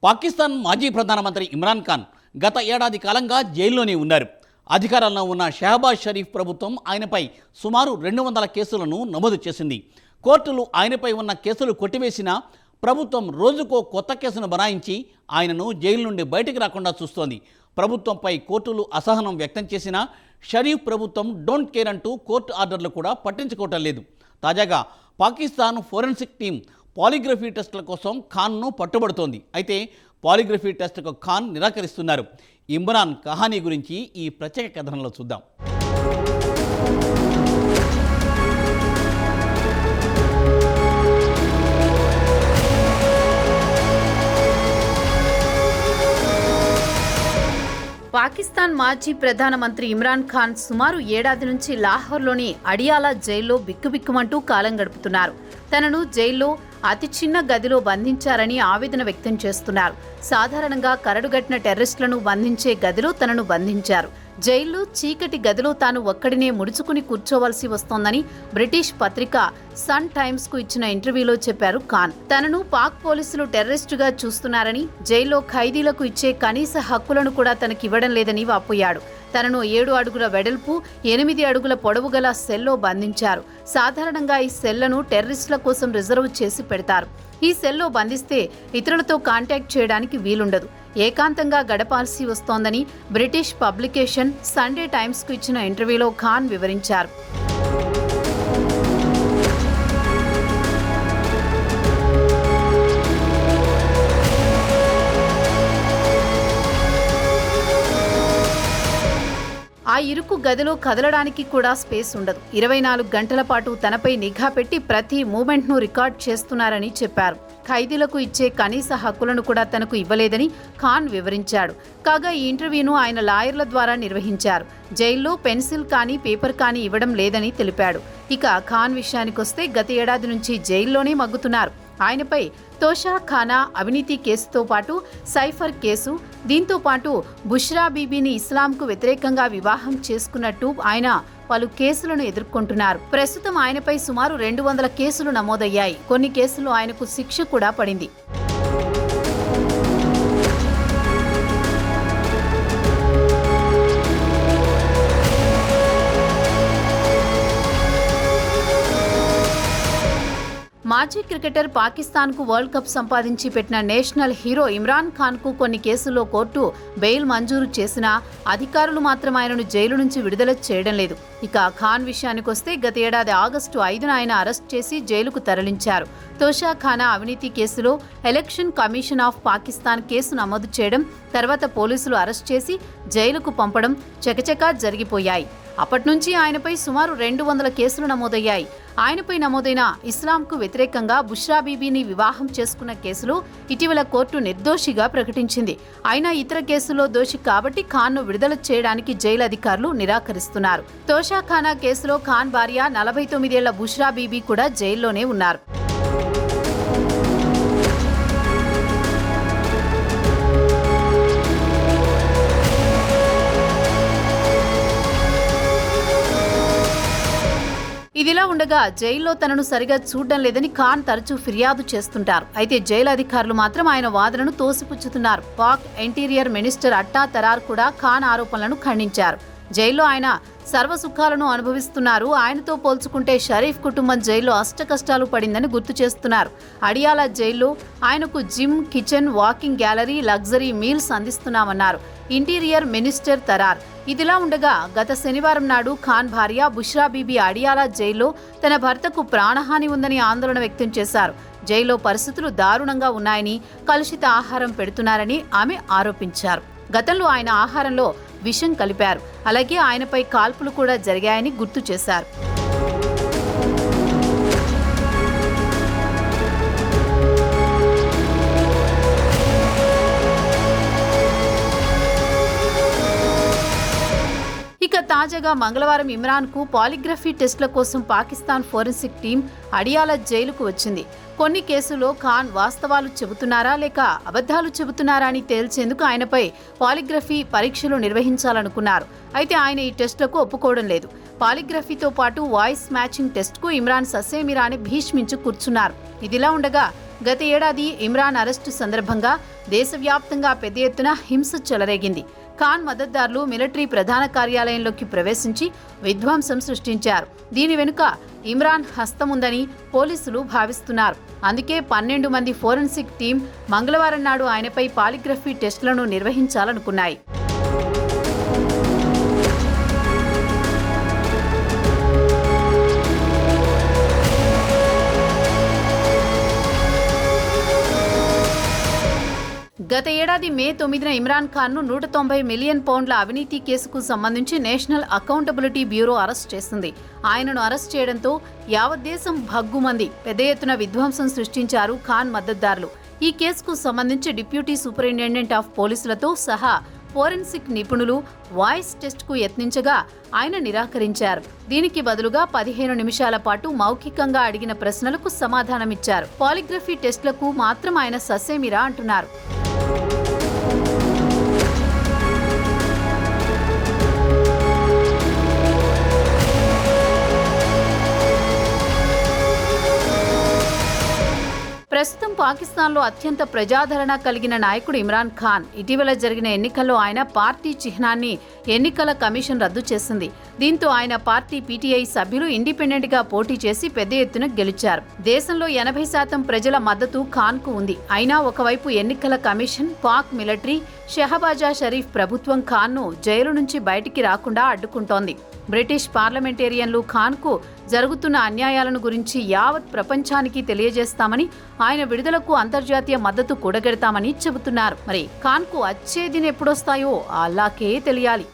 పాకిస్తాన్ మాజీ ప్రధానమంత్రి ఇమ్రాన్ ఖాన్ గత ఏడాది కాలంగా జైల్లోనే ఉన్నారు. అధికారంలో ఉన్న షహబాజ్ షరీఫ్ ప్రభుత్వం ఆయనపై సుమారు 200 కేసులను నమోదు చేసింది. కోర్టులు ఆయనపై ఉన్న కేసులు కొట్టివేసినా ప్రభుత్వం రోజుకో కొత్త కేసును బనాయించి ఆయనను జైలు నుండి బయటికి రాకుండా చూస్తోంది. ప్రభుత్వంపై కోర్టులు అసహనం వ్యక్తం చేసినా షరీఫ్ ప్రభుత్వం డోంట్ కేర్ అంటూ కోర్టు ఆర్డర్లు కూడా పట్టించుకోవటం లేదు. తాజాగా పాకిస్తాన్ ఫోరెన్సిక్ టీం పాలిగ్రఫీ టెస్టుల కోసం ఖాన్ను పట్టుబడుతోంది. అయితే పాలిగ్రఫీ టెస్టుకు ఖాన్ నిరాకరిస్తున్నారు. ఇమ్రాన్ కహానీ గురించి ఈ ప్రత్యేక కథనంలో చూద్దాం. పాకిస్తాన్ మాజీ ప్రధానమంత్రి ఇమ్రాన్ ఖాన్ సుమారు ఏడాది నుంచి లాహోర్లోని అడియాలా జైల్లో బిక్కుబిక్కుమంటూ కాలం గడుపుతున్నారు. తనను జైల్లో అతి చిన్న గదిలో బంధించారని ఆవేదన వ్యక్తం చేస్తున్నారు. సాధారణంగా కరడుగట్టిన టెర్రరిస్టులను బంధించే గదిలో తనను బంధించారు. జైల్లో చీకటి గదిలో తాను ఒక్కడినే ముడుచుకుని కూర్చోవలసి వస్తోందని బ్రిటిష్ పత్రిక సన్ టైమ్స్ కు ఇచ్చిన ఇంటర్వ్యూలో చెప్పారు ఖాన్. తనను పాక్ పోలీసులు టెర్రరిస్టుగా చూస్తున్నారని, జైల్లో ఖైదీలకు ఇచ్చే కనీస హక్కులను కూడా తనకివ్వడం లేదని వాపోయాడు. తనను 7 అడుగుల వెడల్పు 8 అడుగుల పొడవు గల సెల్లో బంధించారు. సాధారణంగా ఈ సెల్లను టెర్రరిస్టుల కోసం రిజర్వ్ చేసి పెడతారు. ఈ సెల్లో బంధిస్తే ఇతరులతో కాంటాక్ట్ చేయడానికి వీలుండదు, ఏకాంతంగా గడపాల్సి వస్తోందని బ్రిటిష్ పబ్లికేషన్ సండే టైమ్స్కు ఇచ్చిన ఇంటర్వ్యూలో ఖాన్ వివరించారు. ఆ ఇరుకు గదిలో కదలడానికి కూడా స్పేస్ ఉండదు. 24 గంటల పాటు తనపై నిఘా పెట్టి ప్రతి మూమెంట్ను రికార్డ్ చేస్తున్నారని చెప్పారు. ఖైదీలకు ఇచ్చే కనీస హక్కులను కూడా తనకు ఇవ్వలేదని ఖాన్ వివరించాడు. కాగా ఈ ఇంటర్వ్యూను ఆయన లాయర్ల ద్వారా నిర్వహించారు. జైల్లో పెన్సిల్ కానీ పేపర్ కానీ ఇవ్వడం లేదని తెలిపాడు. ఇక ఖాన్ విషయానికొస్తే గత ఏడాది నుంచి జైల్లోనే మగ్గుతున్నారు. ఆయనపై తోషా ఖానా అవినీతి కేసుతో పాటు సైఫర్ కేసు, దీంతో పాటు బుష్రా బీబీని ఇస్లాంకు వ్యతిరేకంగా వివాహం చేసుకున్నట్టు ఆయన పలు కేసులను ఎదుర్కొంటున్నారు. ప్రస్తుతం ఆయనపై సుమారు 200 కేసులు నమోదయ్యాయి. కొన్ని కేసుల్లో ఆయనకు శిక్ష కూడా పడింది. మాజీ క్రికెటర్ పాకిస్తాన్కు వరల్డ్ కప్ సంపాదించి పెట్టిన నేషనల్ హీరో ఇమ్రాన్ ఖాన్కు కొన్ని కేసుల్లో కోర్టు బెయిల్ మంజూరు చేసినా అధికారులు మాత్రం ఆయనను జైలు నుంచి విడుదల చేయడం లేదు. ఇక ఖాన్ విషయానికొస్తే గత ఏడాది ఆగస్టు 5న ఆయన అరెస్ట్ చేసి జైలుకు తరలించారు. తోషా ఖానా అవినీతి కేసులో election commission of Pakistan case నమోదు చేయడం, తర్వాత పోలీసులు అరెస్ట్ చేసి జైలుకు పంపడం చకచకా జరిగిపోయాయి. అప్పట్నుంచి ఆయనపై సుమారు 200 కేసులు నమోదయ్యాయి. ఆయనపై నమోదైన ఇస్లాంకు వ్యతిరేకంగా బుష్రా బీబీని వివాహం చేసుకున్న కేసులో ఇటీవల కోర్టు నిర్దోషిగా ప్రకటించింది. అయినా ఇతర కేసుల్లో దోషి కాబట్టి ఖాన్ను విడుదల చేయడానికి జైలు అధికారులు నిరాకరిస్తున్నారు. తోషా ఖానా కేసులో ఖాన్ భార్య 49 ఏళ్ల బుష్రా బీబీ కూడా జైల్లోనే ఉన్నారు. ఇదిలా ఉండగా జైల్లో తనను సరిగా చూడడం లేదని ఖాన్ తరచూ ఫిర్యాదు చేస్తుంటారు. అయితే జైలు అధికారులు మాత్రం ఆయన వాదనను తోసిపుచ్చుతున్నారు. పాక్ ఇంటీరియర్ మినిస్టర్ అట్టా తరార్ కూడా ఖాన్ ఆరోపణలను ఖండించారు. జైల్లో ఆయన సర్వసుఖాలను అనుభవిస్తున్నారు. ఆయనతో పోల్చుకుంటే షరీఫ్ కుటుంబం జైల్లో అష్టకష్టాలు పడిందని గుర్తు చేస్తున్నారు. అడియాలా జైల్లో ఆయనకు gym, kitchen, walking gallery, luxury meals అందిస్తున్నామన్నారు ఇంటీరియర్ మినిస్టర్ తరార్. ఇదిలా ఉండగా గత శనివారం నాడు ఖాన్ భార్య బుష్రా బీబీ అడియాలా జైల్లో తన భర్తకు ప్రాణహాని ఉందని ఆందోళన వ్యక్తం చేశారు. జైల్లో పరిస్థితులు దారుణంగా ఉన్నాయని, కలుషిత ఆహారం పెడుతున్నారని ఆమె ఆరోపించారు. గతంలో ఆయన ఆహారంలో విషం కలిపారు. అలాగే ఆయనపై కాల్పులు కూడా జరిగాయని గుర్తు చేశారు. ఇక తాజాగా మంగళవారం ఇమ్రాన్కు పాలిగ్రఫీ టెస్టుల కోసం పాకిస్తాన్ ఫోరెన్సిక్ టీం అడియాలా జైలుకు వచ్చింది. కొన్ని కేసుల్లో ఖాన్ వాస్తవాలు చెబుతున్నారా లేక అబద్ధాలు చెబుతున్నారా అని తేల్చేందుకు ఆయనపై పాలిగ్రఫీ పరీక్షలు నిర్వహించాలనుకున్నారు. అయితే ఆయన ఈ టెస్టులకు ఒప్పుకోవడం లేదు. పాలిగ్రఫీతో పాటు వాయిస్ మ్యాచింగ్ టెస్ట్కు ఇమ్రాన్ ససేమిరాని భీష్మించి కూర్చున్నారు. ఇదిలా ఉండగా గత ఏడాది ఇమ్రాన్ అరెస్టు సందర్భంగా దేశవ్యాప్తంగా పెద్ద ఎత్తున హింస చెలరేగింది. ఖాన్ మద్దతుదారులు మిలిటరీ ప్రధాన కార్యాలయంలోకి ప్రవేశించి విధ్వంసం సృష్టించారు. దీని వెనుక ఇమ్రాన్ హస్తముందని పోలీసులు భావిస్తున్నారు. అందుకే 12 మంది ఫోరెన్సిక్ టీం మంగళవారం నాడు ఆయనపై పాలిగ్రఫీ టెస్టులను నిర్వహించాలనుకున్నాయి. గత ఏడాది మే 9న ఇమ్రాన్ ఖాన్ను 190 మిలియన్ పౌండ్ల అవినీతి కేసుకు సంబంధించి నేషనల్ అకౌంటబిలిటీ బ్యూరో అరెస్ట్ చేసింది. ఆయనను అరెస్ట్ చేయడంతో యావత్ దేశం భగ్గుమంది. పెద్ద ఎత్తున విధ్వంసం సృష్టించారు ఖాన్ మద్దతుదారులు. ఈ కేసుకు సంబంధించి డిప్యూటీ సూపరింటెండెంట్ ఆఫ్ పోలీసులతో సహా ఫోరెన్సిక్ నిపుణులు వాయిస్ టెస్ట్కు యత్నించగా ఆయన నిరాకరించారు. దీనికి బదులుగా 15 నిమిషాల పాటు మౌఖికంగా అడిగిన ప్రశ్నలకు సమాధానమిచ్చారు. పాలిగ్రఫీ టెస్టులకు మాత్రం ఆయన ససేమిరా అంటున్నారు. ప్రస్తుతం పాకిస్తాన్లో అత్యంత ప్రజాదరణ కలిగిన నాయకుడు ఇమ్రాన్ ఖాన్. ఇటీవల జరిగిన ఎన్నికల్లో ఆయన పార్టీ చిహ్నాన్ని ఎన్నికల కమిషన్ రద్దు చేసింది. దీంతో ఆయన పార్టీ పీటీఐ సభ్యులు ఇండిపెండెంట్గా పోటీ చేసి పెద్ద ఎత్తున గెలిచారు. దేశంలో 80% ప్రజల మద్దతు ఖాన్కు ఉంది. అయినా ఒకవైపు ఎన్నికల కమిషన్, పాక్ మిలిటరీ, షెహబాజా షరీఫ్ ప్రభుత్వం ఖాన్ను జైలు నుంచి బయటికి రాకుండా అడ్డుకుంటోంది. బ్రిటిష్ పార్లమెంటేరియన్లు ఖాన్కు జరుగుతున్న అన్యాయాలను గురించి యావత్ ప్రపంచానికి తెలియజేస్తామని, ఆయన విడుదలకు అంతర్జాతీయ మద్దతు కూడగెడతామని చెబుతున్నారు. మరి ఖాన్కు అచ్చే దినం ఎప్పుడొస్తాయో అల్లాకే తెలియాలి.